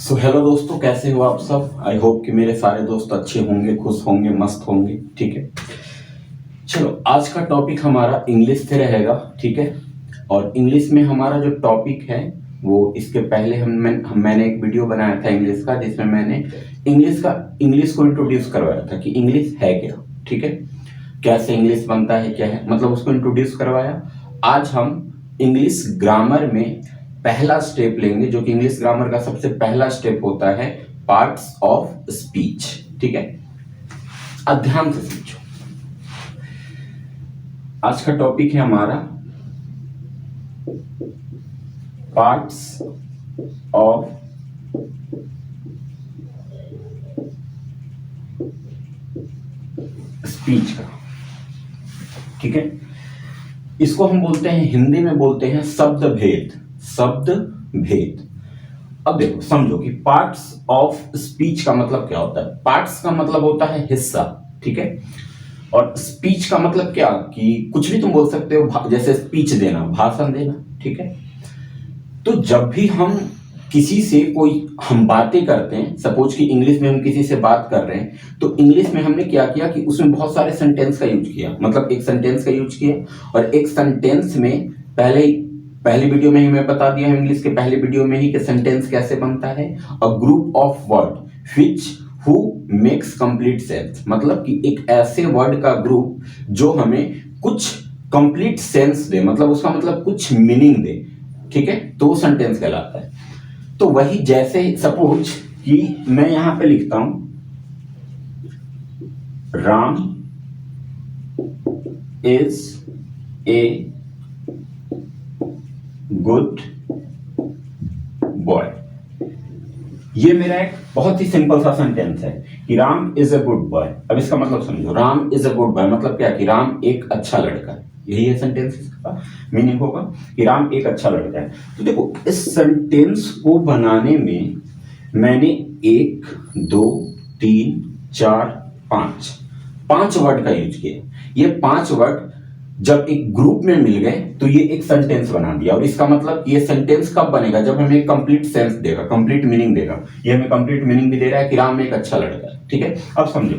So hello दोस्तों, कैसे हो आप सब। आई होप कि मेरे सारे दोस्त अच्छे होंगे, खुश होंगे, मस्त होंगे। ठीक है, चलो आज का टॉपिक हमारा इंग्लिश से रहेगा। ठीक है, और इंग्लिश में हमारा जो टॉपिक है वो इसके पहले मैंने एक वीडियो बनाया था इंग्लिश का, जिसमें मैंने इंग्लिश को इंट्रोड्यूस करवाया था कि इंग्लिश है क्या। ठीक है, कैसे इंग्लिश बनता है, क्या है, मतलब उसको इंट्रोड्यूस करवाया। आज हम इंग्लिश ग्रामर में पहला स्टेप लेंगे, जो कि इंग्लिश ग्रामर का सबसे पहला स्टेप होता है पार्ट्स ऑफ स्पीच। ठीक है, ध्यान से समझो। आज का टॉपिक है हमारा पार्ट्स ऑफ स्पीच का। ठीक है, इसको हम बोलते हैं, हिंदी में बोलते हैं शब्द भेद। शब्द भेद। अब देखो, समझो कि पार्ट्स ऑफ स्पीच का मतलब क्या होता है। पार्ट्स का मतलब होता है हिस्सा। ठीक है, और स्पीच का मतलब क्या, कि कुछ भी तुम बोल सकते हो, जैसे स्पीच देना, भाषण देना। ठीक है, तो जब भी हम किसी से हम बातें करते हैं, सपोज कि इंग्लिश में हम किसी से बात कर रहे हैं, तो इंग्लिश में हमने क्या किया कि उसमें बहुत सारे सेंटेंस का यूज किया। मतलब एक सेंटेंस का यूज किया, और एक सेंटेंस में पहली वीडियो में ही मैं बता दिया है, इंग्लिश के पहले वीडियो में ही, कि सेंटेंस कैसे बनता है। A group of word which who makes complete sense, मतलब कि एक ऐसे वर्ड का ग्रुप जो हमें कुछ कंप्लीट सेंस दे, मतलब उसका मतलब कुछ मीनिंग दे। ठीक है, तो वो सेंटेंस कहलाता है। तो वही, जैसे सपोज कि मैं यहां पे लिखता हूं, Ram is a good boy. ये मेरा एक बहुत ही सिंपल सा सेंटेंस है कि Ram is a good boy. अब इसका मतलब समझो, Ram is a good boy मतलब क्या, कि राम एक अच्छा लड़का है। यही है सेंटेंस, इसका मीनिंग होगा कि राम एक अच्छा लड़का है। तो देखो, इस सेंटेंस को बनाने में मैंने 1 2 3 4 5 वर्ड का यूज किया। ये 5 वर्ड जब एक ग्रुप में मिल गए तो ये एक सेंटेंस बना दिया। और इसका मतलब ये सेंटेंस कब बनेगा, जब हमें कंप्लीट सेंस देगा, कंप्लीट मीनिंग देगा। ये हमें कंप्लीट मीनिंग भी दे रहा है कि राम एक अच्छा लड़का है। ठीक है, अब समझो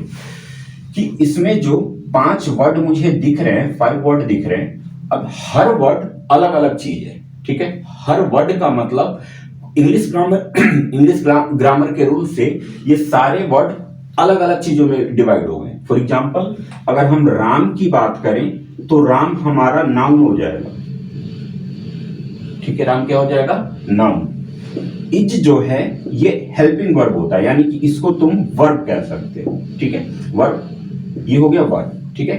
कि इसमें जो 5 वर्ड मुझे दिख रहे हैं, 5 वर्ड दिख रहे हैं। अब हर वर्ड अलग अलग चीज है। ठीक है, हर वर्ड का मतलब इंग्लिश ग्रामर के रूल से ये सारे वर्ड अलग अलग चीजों में डिवाइड हो गए। फॉर एग्जाम्पल, अगर हम राम की बात करें तो राम हमारा नाउन हो जाएगा। ठीक है, राम क्या हो जाएगा, नाउन। इज जो है ये हेल्पिंग वर्ब होता है, यानी कि इसको तुम वर्ब कह सकते हो। ठीक है, वर्ब, ये हो गया वर्ब। ठीक है,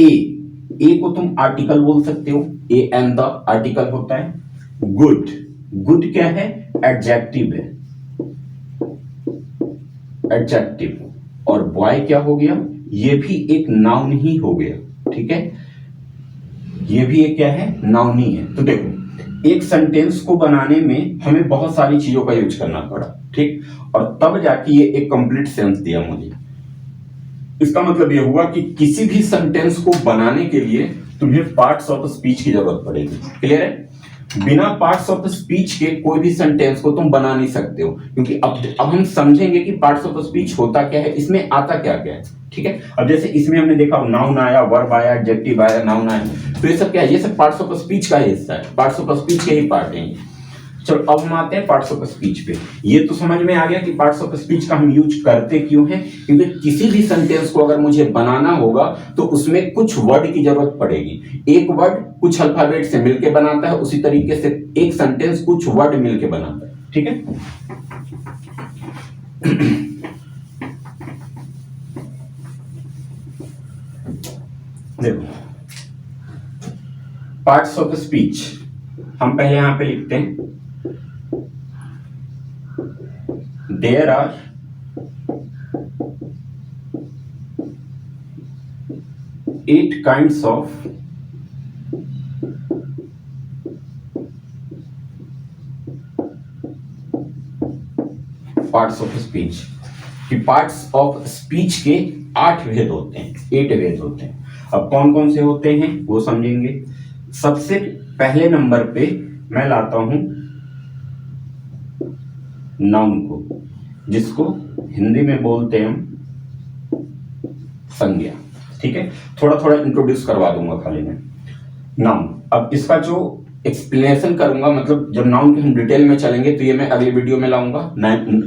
ए को तुम आर्टिकल बोल सकते हो, ए एंड द आर्टिकल होता है। गुड क्या है, एडजेक्टिव है, एडजेक्टिव। और बॉय क्या हो गया, ये भी एक नाउन ही हो गया। ठीक है, ये भी एक क्या है, नाउन ही है। तो देखो, एक सेंटेंस को बनाने में हमें बहुत सारी चीजों का यूज करना पड़ा। ठीक, और तब जाके ये एक कंप्लीट सेंस दिया मुझे। इसका मतलब ये हुआ कि किसी भी सेंटेंस को बनाने के लिए तुम्हें पार्ट्स ऑफ स्पीच की जरूरत पड़ेगी। क्लियर है, बिना पार्ट्स ऑफ स्पीच के कोई भी सेंटेंस को तुम बना नहीं सकते हो। क्योंकि अब हम समझेंगे कि पार्ट्स ऑफ स्पीच होता क्या है, इसमें आता क्या क्या है। ठीक है, अब जैसे इसमें हमने देखा, नाउन आया, वर्ब आया, एडजेक्टिव आया, नाउन आया, तो ये सब क्या है, ये सब पार्ट्स ऑफ स्पीच का हिस्सा है। पार्ट्स ऑफ स्पीच के ही पार्ट हैं। चलो अब हम आते हैं पार्ट्स ऑफ स्पीच पे। ये तो समझ में आ गया कि पार्ट्स ऑफ स्पीच का हम यूज करते क्यों हैं, क्योंकि किसी भी सेंटेंस को अगर मुझे बनाना होगा तो उसमें कुछ वर्ड की जरूरत पड़ेगी। एक वर्ड कुछ अल्फाबेट से मिलके बनाता है, उसी तरीके से एक सेंटेंस कुछ वर्ड मिलके बनाता है। ठीक है, देखो, पार्ट्स ऑफ स्पीच हम पहले यहां पे लिखते हैं, there are 8 kinds of parts of speech. कि पार्ट्स ऑफ स्पीच के 8 भेद होते हैं, 8 भेद होते हैं। अब कौन कौन से होते हैं वो समझेंगे। सबसे पहले नंबर पे मैं लाता हूं नाउन को, जिसको हिंदी में बोलते हैं हम संज्ञा। ठीक है, थोड़ा थोड़ा इंट्रोड्यूस करवा दूंगा खाली मैं। नाउन, अब इसका जो एक्सप्लेनेशन करूंगा, मतलब जब नाउन के हम डिटेल में चलेंगे तो ये मैं अगली वीडियो में लाऊंगा।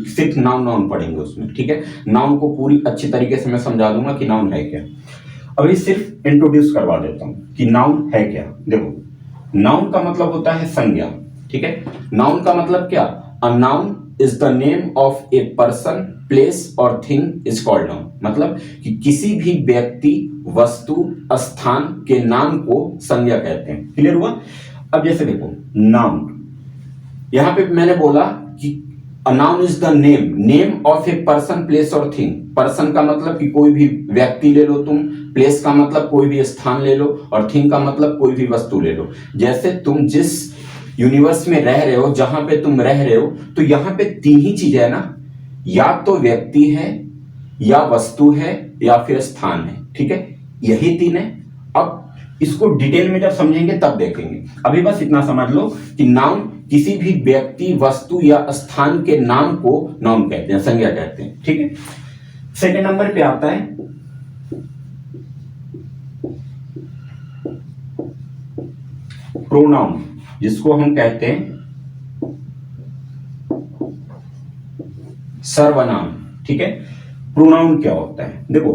सिर्फ नाउन पढ़ेंगे उसमें। ठीक है, नाउन को पूरी अच्छी तरीके से मैं समझा दूंगा कि नाउन है क्या। अभी सिर्फ इंट्रोड्यूस करवा देता हूं कि नाउन है क्या। देखो, नाउन का मतलब होता है संज्ञा। ठीक है, नाउन का मतलब क्या? A noun is the name of a person, place और थिंग इज कॉल्ड नाउन। मतलब कि किसी भी व्यक्ति, वस्तु, स्थान के नाम को संज्ञा कहते हैं। क्लियर हुआ? अब जैसे देखो, नाउन, यहां पे मैंने बोला कि a noun is the name of a person, place और थिंग। पर्सन का मतलब कि कोई भी व्यक्ति ले लो तुम, प्लेस का मतलब कोई भी स्थान ले लो, और थिंग का मतलब कोई भी वस्तु ले लो। जैसे तुम जिस यूनिवर्स में रह रहे हो, जहां पे तुम रह रहे हो, तो यहां पे तीन ही चीजें है ना, या तो व्यक्ति है, या वस्तु है, या फिर स्थान है। ठीक है, यही तीन है। अब इसको डिटेल में जब समझेंगे तब देखेंगे। अभी बस इतना समझ लो कि नाउन किसी भी व्यक्ति, वस्तु या स्थान के नाम को नाउन कहते हैं, संज्ञा कहते हैं। ठीक है, सेकेंड नंबर पे आता है प्रोनाउन, जिसको हम कहते हैं सर्वनाम। ठीक है, प्रोनाउन क्या होता है? देखो,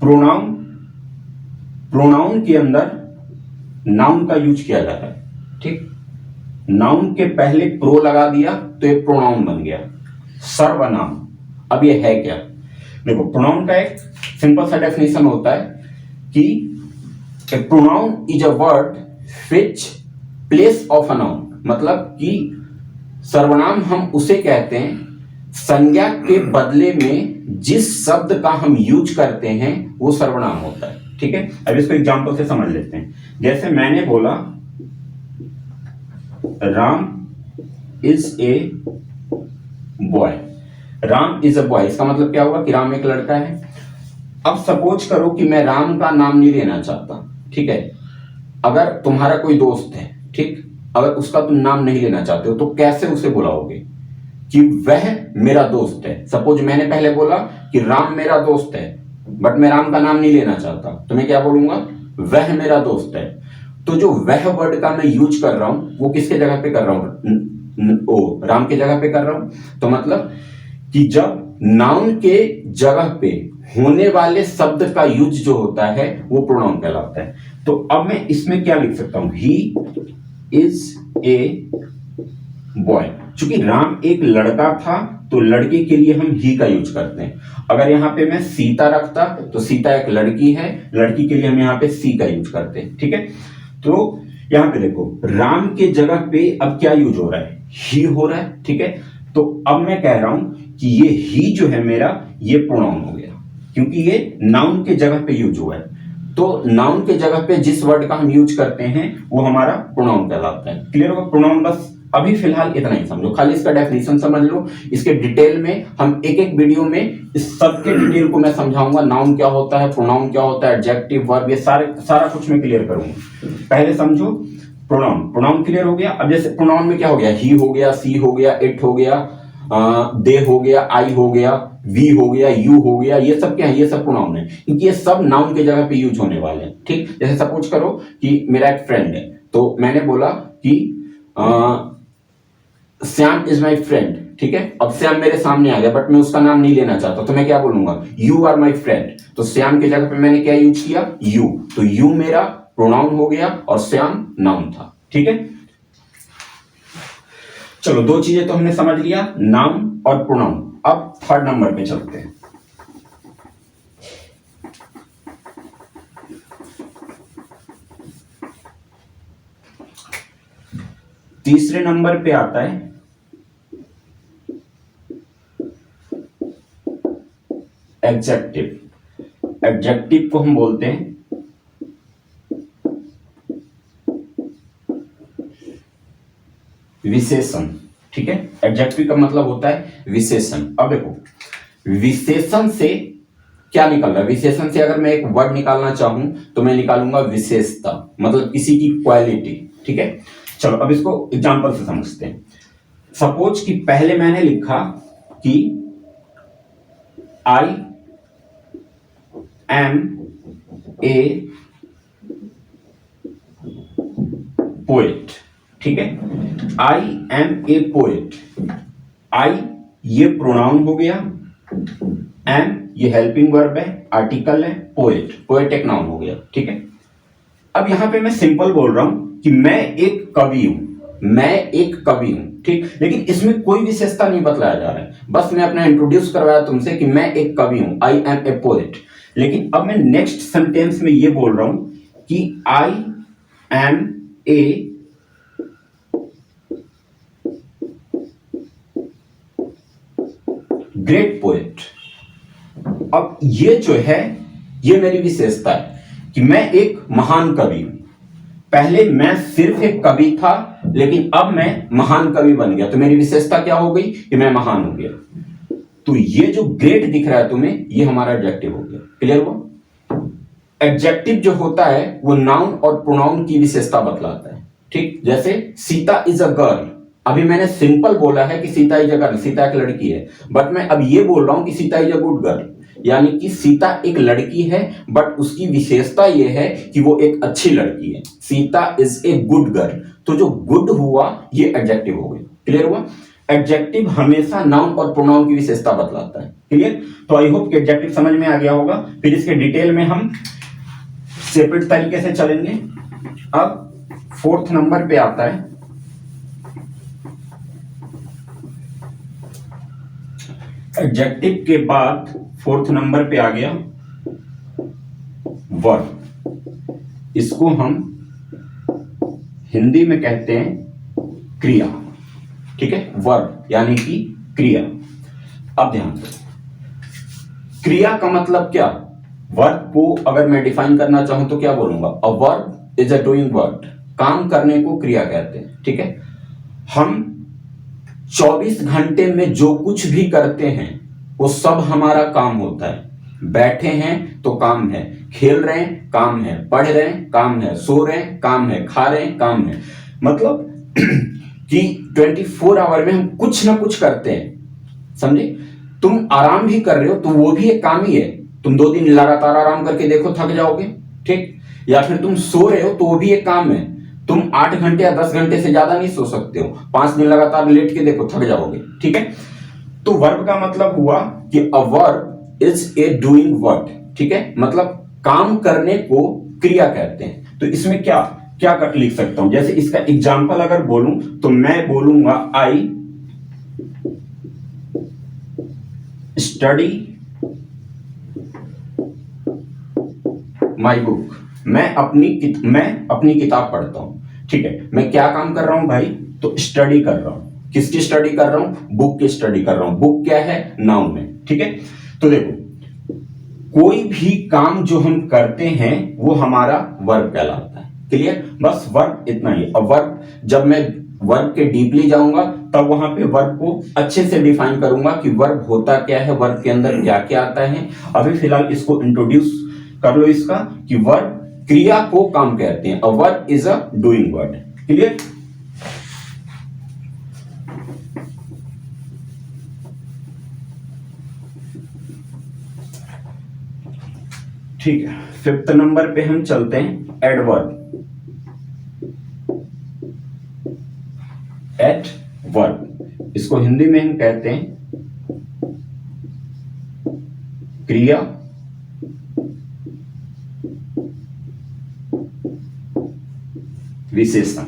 प्रोनाउन के अंदर नाउन का यूज किया जाता है। ठीक, नाउन के पहले प्रो लगा दिया तो ये प्रोनाउन बन गया सर्वनाम। अब ये है क्या? देखो, प्रोनाउन का एक सिंपल सा डेफिनेशन होता है कि a pronoun is a word which place of a noun. मतलब कि सर्वनाम हम उसे कहते हैं संज्ञा के बदले में जिस शब्द का हम यूज करते हैं वो सर्वनाम होता है। ठीक है, अब इसको एग्जांपल से समझ लेते हैं। जैसे मैंने बोला Ram is a boy. Ram is a boy, इसका मतलब क्या हुआ कि राम एक लड़का है। अब सपोज करो कि मैं राम का नाम नहीं लेना चाहता। ठीक है, अगर तुम्हारा कोई दोस्त है, ठीक, अगर उसका तुम नाम नहीं लेना चाहते हो तो कैसे उसे बुलाओगे कि वह मेरा दोस्त है? सपोज मैंने पहले बोला कि राम मेरा दोस्त है, बट मैं राम का नाम नहीं लेना चाहता, तो मैं क्या बोलूंगा? वह मेरा दोस्त है। तो जो वह वर्ड का मैं यूज कर रहा हूं वो किसके जगह पे कर रहा हूं? राम के जगह पे कर रहा हूं। तो मतलब कि जब नाउन के जगह पे होने वाले शब्द का यूज जो होता है वो प्रोनाउन कहलाता है। तो अब मैं इसमें क्या लिख सकता हूं? He is a boy. चूंकि राम एक लड़का था तो लड़के के लिए हम ही का यूज करते हैं। अगर यहां पे मैं सीता रखता तो सीता एक लड़की है, लड़की के लिए हम यहां पे सी का यूज करते हैं। ठीक है, तो यहां पे देखो, राम के जगह पे अब क्या यूज हो रहा है? ही हो रहा है। ठीक है, तो अब मैं कह रहा हूं कि ये ही जो है मेरा, ये प्रोनाउन हो गया, क्योंकि ये नाउन के जगह पे यूज हुआ है। तो नाउन के जगह पे जिस वर्ड का हम यूज करते हैं वो हमारा प्रोनाउन कहलाता है। क्लियर होगा? प्रोनाउन बस अभी फिलहाल इतना ही समझो, खाली इसका डेफिनेशन समझ लो। इसके डिटेल में हम एक एक वीडियो में इस सब के डिटेल को मैं समझाऊंगा। नाउन क्या होता है, प्रोनाउन क्या होता है, एडजेक्टिव, वर्ब, ये सारा कुछ मैं क्लियर करूंगा। पहले समझो प्रोनाउन क्लियर हो गया। अब जैसे प्रोनाउन में क्या हो गया? ही हो गया, सी हो गया, इट हो गया, दे हो गया, आई हो गया, वी हो गया, यू हो गया। ये सब क्या है? ये सब प्रोनाउन है, क्योंकि ये सब नाउन के जगह पे यूज होने वाले हैं। ठीक, जैसे सपोज करो कि मेरा एक फ्रेंड है, तो मैंने बोला कि श्याम इज माई फ्रेंड। ठीक है, अब श्याम मेरे सामने आ गया बट मैं उसका नाम नहीं लेना चाहता, तो मैं क्या बोलूंगा? You are my friend. तो श्याम की जगह पे मैंने क्या यूज किया? यू। तो यू मेरा प्रोनाउन हो गया और श्याम नाउन था। ठीक है, चलो दो चीजें तो हमने समझ लिया, नाउन और प्रोनाउन। अब थर्ड नंबर पे चलते हैं। तीसरे नंबर पे आता है एडजेक्टिव। एडजेक्टिव को हम बोलते हैं विशेषण। ठीक है, एडजेक्टिव का मतलब होता है विशेषण। अब देखो, विशेषण से क्या निकल रहा है? विशेषण से अगर मैं एक वर्ड निकालना चाहूं तो मैं निकालूंगा विशेषता, मतलब किसी की क्वालिटी। ठीक है, चलो अब इसको एग्जांपल से समझते हैं। सपोज कि पहले मैंने लिखा कि आई एम ए पोएट, ठीक है, आई एम ए पोएट। आई ये प्रोनाउन हो गया, एम ये हेल्पिंग वर्ब है, आर्टिकल है, पोएट, पोएट एक नाउन हो गया, ठीक है। अब यहां पे मैं सिंपल बोल रहा हूं कि मैं एक कवि हूं, मैं एक कवि हूं, ठीक, लेकिन इसमें कोई विशेषता नहीं बतलाया जा रहा है, बस मैं अपना इंट्रोड्यूस करवाया तुमसे कि मैं एक कवि हूं, आई एम ए पोएट। लेकिन अब मैं नेक्स्ट सेंटेंस में ये बोल रहा हूं कि I am a great poet. अब ये जो है ये मेरी विशेषता है कि मैं एक महान कवि हूं। पहले मैं सिर्फ एक कवि था, लेकिन अब मैं महान कवि बन गया, तो मेरी विशेषता क्या हो गई कि मैं महान हो गया। तो ये जो ग्रेट दिख रहा है तुम्हें, ये हमारा एडजेक्टिव हो गया। क्लियर हुआ? एडजेक्टिव जो होता है वो नाउन और प्रोनाउन की विशेषता बतलाता है, ठीक। जैसे सीता इज अ गर्ल, अभी मैंने सिंपल बोला है कि Sita is a girl, Sita एक लड़की है, बट मैं अब ये बोल रहा हूं कि Sita is a good girl, यानी कि सीता एक लड़की है, बट उसकी विशेषता यह है कि वो एक अच्छी लड़की है। Sita is a good girl, तो जो गुड हुआ ये एडजेक्टिव हो गया। क्लियर हुआ? एडजेक्टिव हमेशा नाउन और प्रोनाउन की विशेषता बतलाता है। क्लियर? तो आई होप कि एडजेक्टिव समझ में आ गया होगा। फिर इसके डिटेल में हम सेपरेट तरीके से चलेंगे। अब 4th नंबर पे आता है एडजेक्टिव के बाद 4th नंबर पे आ गया वर्ब। इसको हम हिंदी में कहते हैं क्रिया, ठीक है, वर्ब यानी कि क्रिया। अब ध्यान दो, क्रिया का मतलब क्या? वर्ब को अगर मैं डिफाइन करना चाहूं तो क्या बोलूंगा? A verb is a doing word, काम करने को क्रिया कहते हैं, ठीक है। हम 24 घंटे में जो कुछ भी करते हैं वो सब हमारा काम होता है। बैठे हैं तो काम है, खेल रहे हैं काम है, पढ़ रहे हैं काम है, सो रहे हैं काम है, खा रहे हैं काम है, मतलब कि 24 आवर में हम कुछ ना कुछ करते हैं। समझे? तुम आराम भी कर रहे हो तो वो भी एक काम ही है। तुम 2 दिन लगातार आराम करके देखो, थक जाओगे, ठीक। या फिर तुम सो रहे हो तो वो भी एक काम है। तुम 8 घंटे या 10 घंटे से ज्यादा नहीं सो सकते हो, 5 दिन लगातार लेट के देखो, थक जाओगे, ठीक है। तो वर्ब का मतलब हुआ कि a verb is a doing word, ठीक है, मतलब काम करने को क्रिया कहते हैं। तो इसमें क्या क्या कर लिख सकता हूं? जैसे इसका एग्जाम्पल अगर बोलूं तो मैं बोलूंगा आई स्टडी माई बुक। मैं अपनी किताब पढ़ता हूं, ठीक है। मैं क्या काम कर रहा हूं भाई? तो स्टडी कर रहा हूं। किसकी स्टडी कर रहा हूं? बुक की स्टडी कर रहा हूं। बुक क्या है? नाउन है, ठीक है। तो देखो, कोई भी काम जो हम करते हैं वो हमारा वर्ब कहलाता है। क्लियर? बस वर्ब इतना ही। अब वर्ब, जब मैं वर्ब के डीपली जाऊंगा तब वहां पे वर्ब को अच्छे से डिफाइन करूंगा कि वर्ब होता क्या है, वर्ब के अंदर क्या क्या आता है। अभी फिलहाल इसको इंट्रोड्यूस कर लो इसका, कि वर्ब क्रिया को काम कहते हैं। A verb is a doing word. Clear? ठीक है, 5th नंबर पे हम चलते हैं एडवर्ब। एडवर्ब, इसको हिंदी में हम कहते हैं क्रिया विशेषण।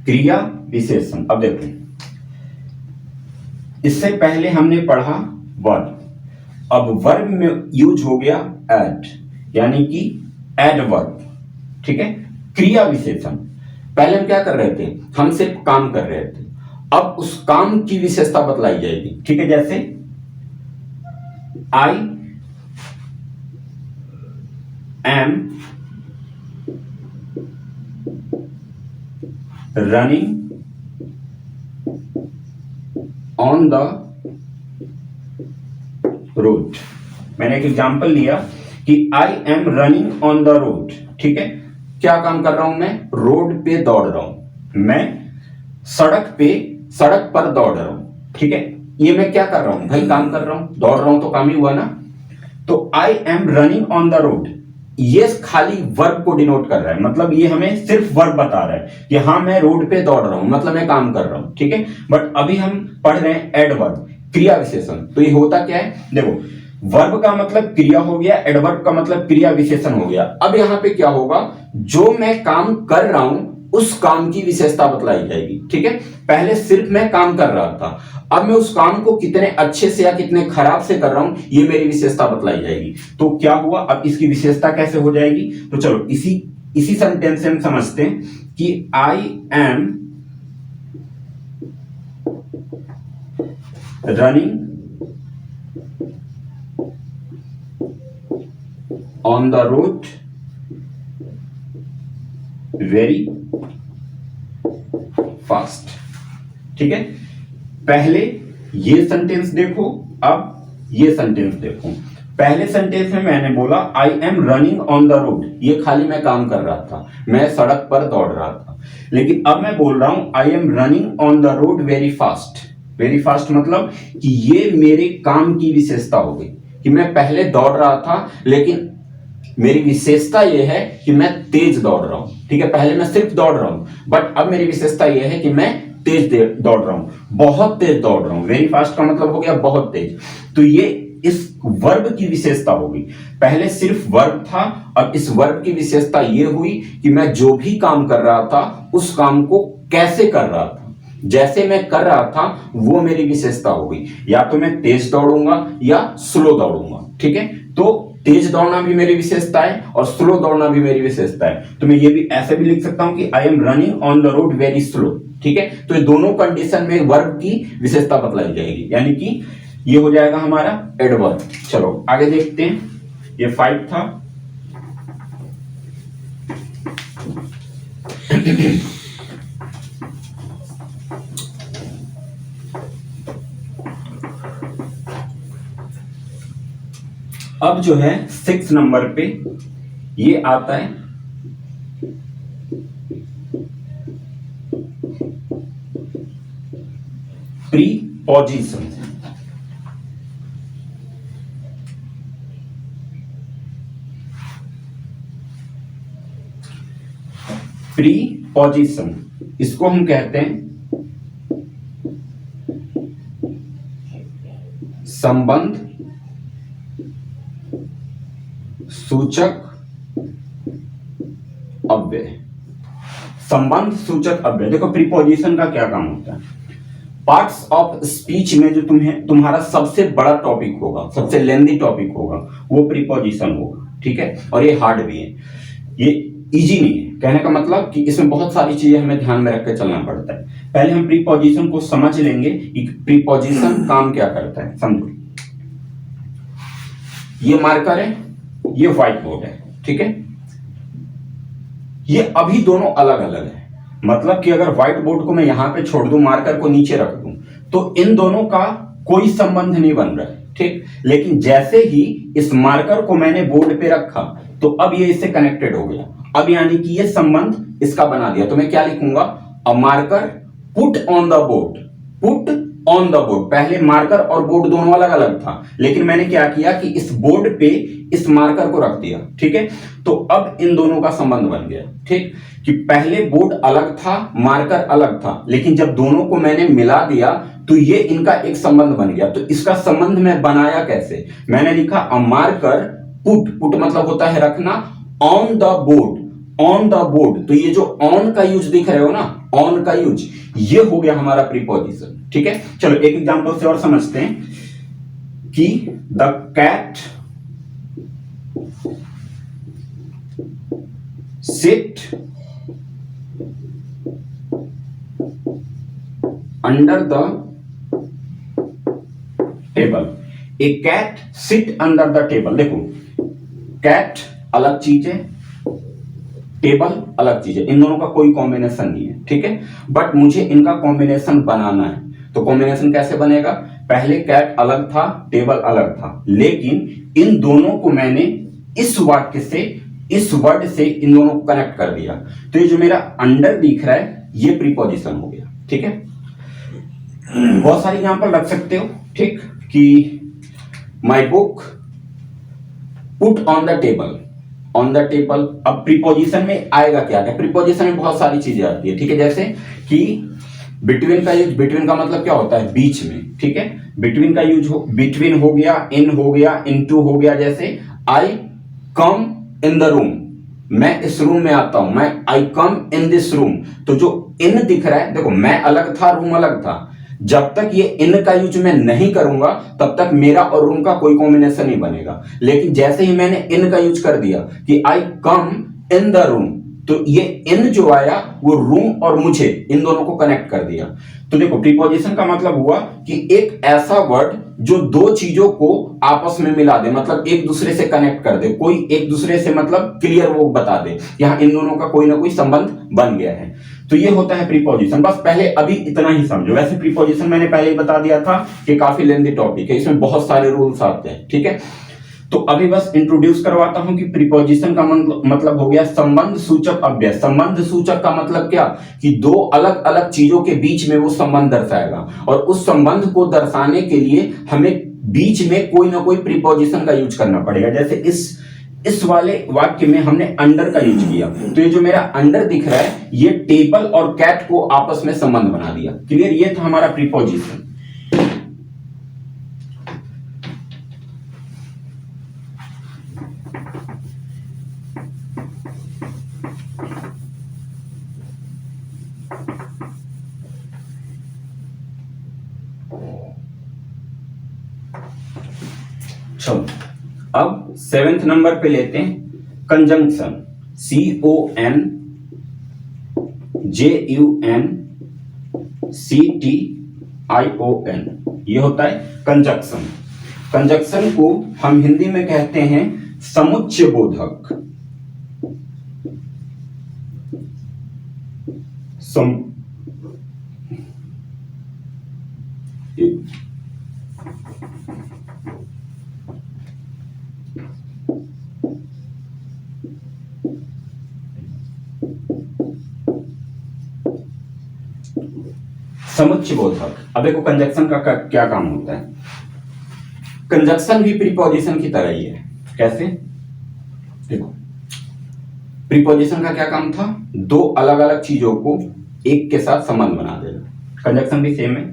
क्रिया विशेषण। अब देखो, इससे पहले हमने पढ़ा वर्ब, अब वर्ब में यूज हो गया एड, यानी कि एडवर्ब, ठीक है, क्रिया विशेषण। पहले हम क्या कर रहे थे? हम सिर्फ काम कर रहे थे, अब उस काम की विशेषता बतलाई जाएगी, ठीक है। जैसे I am running on the road. मैंने एक एग्जांपल लिया कि I am running on the road, ठीक है। क्या काम कर रहा हूं मैं? रोड पे दौड़ रहा हूं, मैं सड़क पे सड़क पर दौड़ रहा हूं, ठीक है। ये मैं क्या कर रहा हूं भाई, काम कर रहा हूं, दौड़ रहा हूं तो काम ही हुआ ना। तो I am running on the road, ये खाली वर्ब को डिनोट कर रहा है, मतलब ये हमें सिर्फ वर्ब बता रहा है कि हाँ मैं रोड पे दौड़ रहा हूं, मतलब मैं काम कर रहा हूं, ठीक है। बट अभी हम पढ़ रहे हैं एडवर्ब, क्रिया विशेषण। तो ये होता क्या है, देखो वर्ब का मतलब क्रिया हो गया, एडवर्ब का मतलब क्रिया विशेषण हो गया। अब यहां पे क्या होगा, जो मैं काम कर रहा हूं उस काम की विशेषता बतलाई जाएगी, ठीक है। पहले सिर्फ मैं काम कर रहा था, अब मैं उस काम को कितने अच्छे से या कितने खराब से कर रहा हूं ये मेरी विशेषता बतलाई जाएगी। तो क्या हुआ, अब इसकी विशेषता कैसे हो जाएगी, तो चलो इसी सेंटेंस से हम समझते हैं कि I am running on the road very fast, ठीक है। पहले ये सेंटेंस देखो, अब ये सेंटेंस देखो। पहले सेंटेंस में मैंने बोला I am running on the road, ये खाली मैं काम कर रहा था, मैं सड़क पर दौड़ रहा था। लेकिन अब मैं बोल रहा हूं I am running on the road very fast. Very fast मतलब कि ये मेरे काम की विशेषता हो गई कि मैं पहले दौड़ रहा था, लेकिन मेरी विशेषता यह है कि मैं तेज दौड़ रहा हूं, ठीक है। पहले मैं सिर्फ दौड़ रहा हूं, बट अब मेरी विशेषता यह है कि मैं तेज दौड़ रहा हूं, बहुत तेज दौड़ रहा हूं। वेरी फास्ट का मतलब हो गया बहुत तेज। तो ये इस वर्ब की विशेषता होगी। पहले सिर्फ वर्ब था, अब इस वर्ब की विशेषता यह हुई कि मैं जो भी काम कर रहा था उस काम को कैसे कर रहा था, जैसे मैं कर रहा था वो मेरी विशेषता होगी। या तो मैं तेज दौड़ूंगा या स्लो दौड़ूंगा, ठीक है। तो तेज दौड़ना भी मेरी विशेषता है और स्लो दौड़ना भी मेरी विशेषता है। तो मैं ये भी ऐसे भी लिख सकता हूं कि I am running on the road very slow, ठीक है। तो ये दोनों कंडीशन में वर्ब की विशेषता बतलाई जाएगी, यानी कि ये हो जाएगा हमारा एडवर्ब। चलो आगे देखते हैं, ये 5 था। अब जो है 6 नंबर पे ये आता है प्रीपोजिशन। प्रीपोजिशन इसको हम कहते हैं संबंध सूचक अव्यय। संबंध सूचक अव्यय, देखो प्रीपोजिशन का क्या काम होता है। पार्ट्स ऑफ स्पीच में जो तुम्हारा सबसे बड़ा टॉपिक होगा, सबसे लेंथी टॉपिक होगा, वो प्रीपोजिशन होगा, ठीक है। और ये हार्ड भी है, ये इजी नहीं है। कहने का मतलब कि इसमें बहुत सारी चीजें हमें ध्यान में रख के चलना पड़ता है। पहले हम प्रीपोजिशन को समझ लेंगे कि प्रीपोजिशन काम क्या करता है। समझो, ये मार्कर है, ये व्हाइट बोर्ड है, ठीक है। ये अभी दोनों अलग अलग है, मतलब कि अगर व्हाइट बोर्ड को मैं यहां पे छोड़ दूं, मार्कर को नीचे रख दूं, तो इन दोनों का कोई संबंध नहीं बन रहा है, ठीक। लेकिन जैसे ही इस मार्कर को मैंने बोर्ड पे रखा तो अब ये इससे कनेक्टेड हो गया। अब यानी कि ये संबंध इसका बना दिया। तो मैं क्या लिखूंगा, a marker put on the board. Put on the board, पहले मार्कर और बोर्ड दोनों अलग अलग था, लेकिन मैंने क्या किया कि इस बोर्ड पे इस मार्कर को रख दिया, ठीक है। तो अब इन दोनों का संबंध बन गया, ठीक। कि पहले बोर्ड अलग था, मार्कर अलग था, लेकिन जब दोनों को मैंने मिला दिया तो ये इनका एक संबंध बन गया। तो इसका संबंध मैं बनाया कैसे, मैंने लिखा अ मार्कर पुट। पुट मतलब होता है रखना, on the board. On the board, तो ये जो ऑन का यूज दिख रहे हो ना, ऑन का यूज, ये हो गया हमारा प्रीपोजिशन, ठीक है। चलो एक एग्जांपल से और समझते हैं कि the cat sit under the table. A cat sit under the table. देखो, कैट अलग चीज है, टेबल अलग चीज है, इन दोनों का कोई कॉम्बिनेशन नहीं है, ठीक है। बट मुझे इनका कॉम्बिनेशन बनाना है। तो कॉम्बिनेशन कैसे बनेगा, पहले कैट अलग था, टेबल अलग था, लेकिन इन दोनों को मैंने इस वाक्य से, इस वर्ड से इन दोनों को कनेक्ट कर दिया। तो ये जो मेरा अंडर दिख रहा है ये प्रीपोजिशन हो गया, ठीक है। बहुत सारी एग्जाम्पल रख सकते हो, ठीक, कि my book put on the table, on the table. अब प्रीपोजिशन में आएगा क्या है, प्रीपोजिशन में बहुत सारी चीजें आती है, ठीक है, जैसे कि बिटवीन का यूज, बिटवीन का मतलब क्या होता है, बीच में, ठीक है, बिटवीन का यूज हो, बिटवीन हो गया, इन हो गया, इनटू हो गया, जैसे आई कम इन द रूम, मैं इस रूम में आता हूं, मैं आई कम इन दिस रूम। तो जो इन दिख रहा है, देखो मैं अलग था, रूम अलग था, जब तक ये इन का यूज मैं नहीं करूंगा तब तक मेरा और रूम का कोई कॉम्बिनेशन नहीं बनेगा। लेकिन जैसे ही मैंने इन का यूज कर दिया कि आई कम इन द रूम, तो ये इन जो आया वो रूम और मुझे, इन दोनों को कनेक्ट कर दिया। तो देखो प्रीपोजिशन का मतलब हुआ कि एक ऐसा वर्ड जो दो चीजों को आपस में मिला दे, मतलब एक दूसरे से कनेक्ट कर दे, कोई एक दूसरे से मतलब क्लियर वो बता दे, यहां इन दोनों का कोई ना कोई संबंध बन गया है। तो ये होता है प्रीपोजिशन। बस पहले अभी इतना ही समझो। वैसे प्रीपोजिशन मैंने पहले ही बता दिया था कि काफी लेंथी टॉपिक है, इसमें बहुत सारे रूल्स आते हैं, ठीक है। तो अभी बस इंट्रोड्यूस करवाता हूं कि प्रीपोजिशन का मतलब हो गया संबंध सूचक अव्यय। संबंध सूचक का मतलब क्या, कि दो अलग अलग चीजों के बीच में वो संबंध दर्शाएगा, और उस संबंध को दर्शाने के लिए हमें बीच में कोई ना कोई प्रीपोजिशन का यूज करना पड़ेगा। जैसे इस वाले वाक्य में हमने अंडर का यूज किया, तो ये जो मेरा अंडर दिख रहा है, ये टेबल और कैट को आपस में संबंध बना दिया। क्लियर, ये था हमारा प्रीपोजिशन। चलो अब 7th नंबर पे लेते हैं कंजंक्शन। CONJUNCTION, ये होता है कंजंक्शन। कंजंक्शन को हम हिंदी में कहते हैं समुच्चय बोधक। समुच्चय बोधक। अब देखो कंजंक्शन का क्या काम होता है। कंजंक्शन भी प्रीपोजिशन की तरह ही है। कैसे, देखो प्रीपोजिशन का क्या काम था, दो अलग अलग चीजों को एक के साथ संबंध बना देना। कंजंक्शन भी सेम है।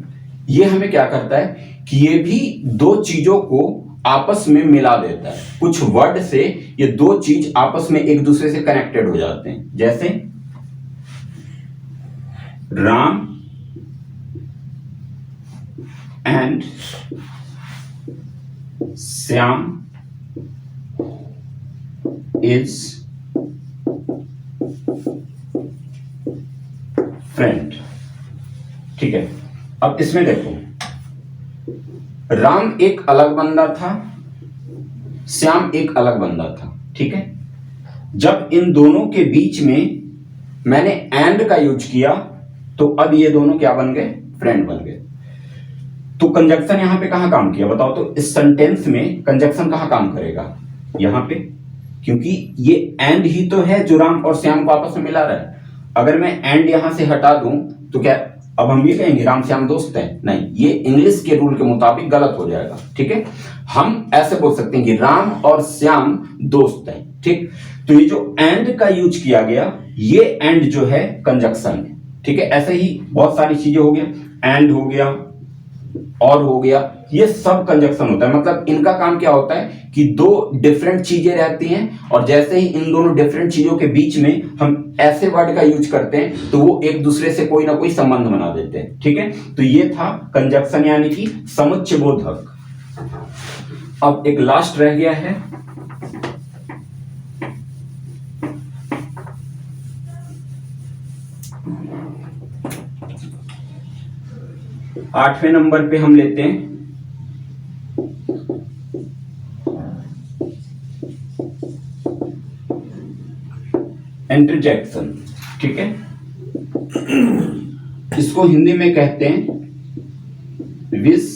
ये हमें क्या करता है कि ये भी दो चीजों को आपस में मिला देता है। कुछ वर्ड से ये दो चीज आपस में एक दूसरे से कनेक्टेड हो जाते हैं। जैसे Ram and Shyam is friend. ठीक है, अब इसमें देखो, राम एक अलग बंदा था, श्याम एक अलग बंदा था। ठीक है, जब इन दोनों के बीच में मैंने एंड का यूज किया तो अब ये दोनों क्या बन गए, फ्रेंड बन गए। तो कंजंक्शन यहां पे कहां काम किया बताओ तो। इस सेंटेंस में कंजंक्शन कहां काम करेगा, यहां पे, क्योंकि ये एंड ही तो है जो राम और श्याम को आपस में मिला रहा है। अगर मैं एंड यहां से हटा दूं तो क्या अब हम ये कहेंगे राम श्याम दोस्त हैं? नहीं, ये इंग्लिश के रूल के मुताबिक गलत हो जाएगा। ठीक है, हम ऐसे बोल सकते हैं कि राम और श्याम दोस्त हैं। ठीक, तो ये जो एंड का यूज किया गया, ये एंड जो है कंजंक्शन है। ठीक है, ऐसे ही बहुत सारी चीजें हो गया, एंड हो गया और हो गया, ये सब कंजंक्शन होता है। मतलब इनका काम क्या होता है कि दो डिफरेंट चीजें रहती हैं और जैसे ही इन दोनों डिफरेंट चीजों के बीच में हम ऐसे वर्ड का यूज करते हैं तो वो एक दूसरे से कोई ना कोई संबंध बना देते हैं। ठीक है, तो ये था कंजंक्शन यानी कि समुच्चय बोधक। अब एक लास्ट रह गया है आठवें नंबर पे हम लेते हैं इंटरजेक्शन। ठीक है, इसको हिंदी में कहते हैं विस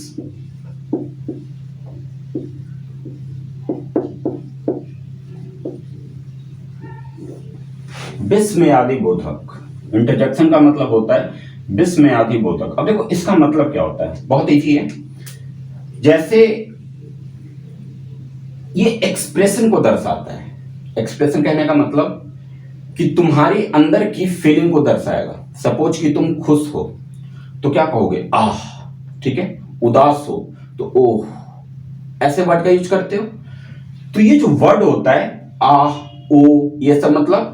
विस्मयादि बोधक। इंटरजेक्शन का मतलब होता है विस्मयादि बोधक। अब देखो इसका मतलब क्या होता है, बहुत इजी है। जैसे ये एक्सप्रेशन को दर्शाता है। एक्सप्रेशन कहने का मतलब कि तुम्हारी अंदर की फीलिंग को दर्शाएगा। सपोज कि तुम खुश हो तो क्या कहोगे, आह, ठीक है। उदास हो तो ओह, ऐसे वर्ड का यूज करते हो। तो ये जो वर्ड होता है आह, ओ, ये सब मतलब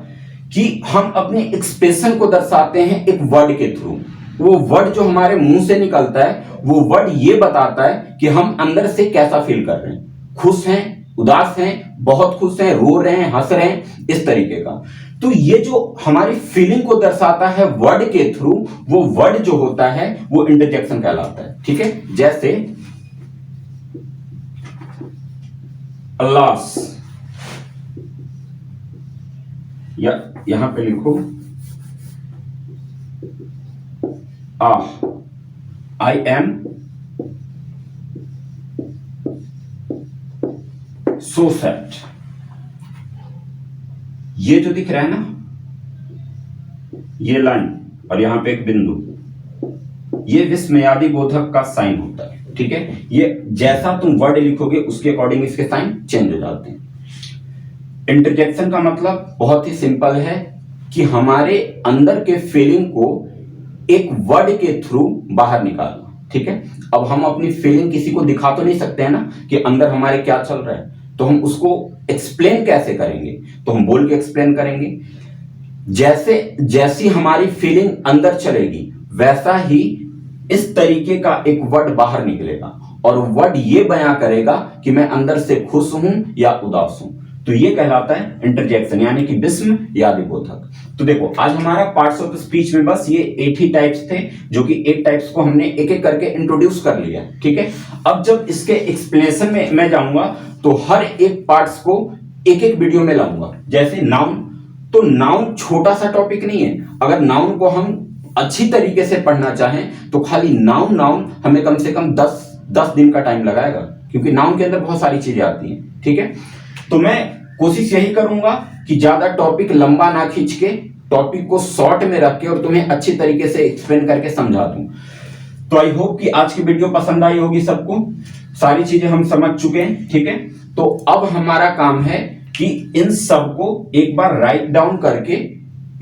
कि हम अपने एक्सप्रेशन को दर्शाते हैं एक वर्ड के थ्रू। वो वर्ड जो हमारे मुंह से निकलता है, वो वर्ड ये बताता है कि हम अंदर से कैसा फील कर रहे हैं, खुश हैं, उदास हैं, बहुत खुश हैं, रो रहे हैं, हंस रहे हैं, इस तरीके का। तो ये जो हमारी फीलिंग को दर्शाता है वर्ड के थ्रू, वो वर्ड जो होता है वो इंटरजेक्शन कहलाता है, ठीक है। जैसे अल्लाह, या यहां पे लिखो आई एम सो सैड। ये जो दिख रहा है ना, ये लाइन और यहां पे एक बिंदु, ये विस्मयादि बोधक का साइन होता है, ठीक है। ये जैसा तुम वर्ड लिखोगे उसके अकॉर्डिंग इसके साइन चेंज हो जाते हैं। इंटरजेक्शन का मतलब बहुत ही सिंपल है कि हमारे अंदर के फीलिंग को एक वर्ड के थ्रू बाहर निकालना, ठीक है। अब हम अपनी फीलिंग किसी को दिखा तो नहीं सकते हैं ना कि अंदर हमारे क्या चल रहा है, तो हम उसको एक्सप्लेन कैसे करेंगे, तो हम बोल के एक्सप्लेन करेंगे। जैसी हमारी फीलिंग अंदर चलेगी वैसा ही इस तरीके का एक वर्ड बाहर निकलेगा, और वर्ड ये बयां करेगा कि मैं अंदर से खुश हूं या उदास हूं। तो ये कहलाता है इंटरजेक्शन, यानी कि विस्मयादि बोधक। तो देखो आज हमारा पार्ट्स ऑफ स्पीच में बस ये 8 ही टाइप्स थे, जो कि 8 टाइप्स को हमने एक एक करके इंट्रोड्यूस कर लिया, ठीक है। अब जब इसके एक्सप्लेनेशन में मैं जाऊंगा तो हर एक पार्ट्स को एक एक वीडियो में लाऊंगा। जैसे नाउन, तो नाउन छोटा सा टॉपिक नहीं है। अगर नाउन को हम अच्छी तरीके से पढ़ना चाहें तो खाली नाउन हमें कम से कम 10 दिन का टाइम लगाएगा, क्योंकि नाउन के अंदर बहुत सारी चीजें आती हैं, ठीक है। तो मैं कोशिश यही करूंगा कि ज्यादा टॉपिक लंबा ना खींच के, टॉपिक को शॉर्ट में रख के और तुम्हें अच्छी तरीके से एक्सप्लेन करके समझा दूं। तो आई होप कि आज की वीडियो पसंद आई होगी सबको। सारी चीजें हम समझ चुके हैं, ठीक है। तो अब हमारा काम है कि इन सब को एक बार राइट डाउन करके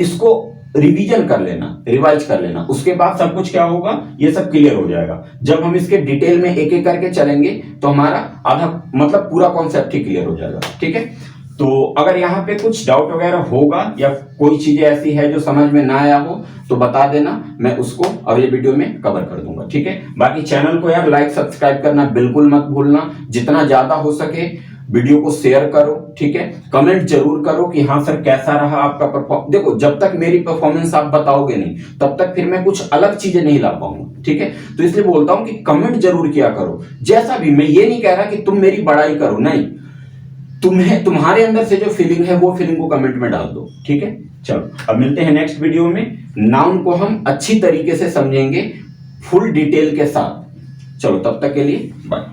इसको रिवीजन कर लेना, रिवाइज कर लेना। उसके बाद सब कुछ क्या होगा, ये सब क्लियर हो जाएगा। जब हम इसके डिटेल में एक एक करके चलेंगे तो हमारा आधा मतलब पूरा कॉन्सेप्ट ही क्लियर हो जाएगा, ठीक है। तो अगर यहाँ पे कुछ डाउट वगैरह होगा या कोई चीजें ऐसी है जो समझ में ना आया हो तो बता देना, मैं उसको अगले वीडियो में कवर कर दूंगा, ठीक है। बाकी चैनल को यार लाइक सब्सक्राइब करना बिल्कुल मत भूलना। जितना ज्यादा हो सके वीडियो को शेयर करो, ठीक है। कमेंट जरूर करो कि हाँ सर कैसा रहा आपका परफॉर्मेंस। देखो जब तक मेरी परफॉर्मेंस आप बताओगे नहीं तब तक फिर मैं कुछ अलग चीजें नहीं ला पाऊंगा, ठीक है। तो इसलिए बोलता हूं कि कमेंट जरूर किया करो, जैसा भी। मैं ये नहीं कह रहा कि तुम मेरी बड़ाई करो, नहीं, तुम्हारे अंदर से जो फीलिंग है वो फीलिंग को कमेंट में डाल दो, ठीक है। चलो अब मिलते हैं नेक्स्ट वीडियो में। नाउन को हम अच्छी तरीके से समझेंगे फुल डिटेल के साथ। चलो तब तक के लिए बाय।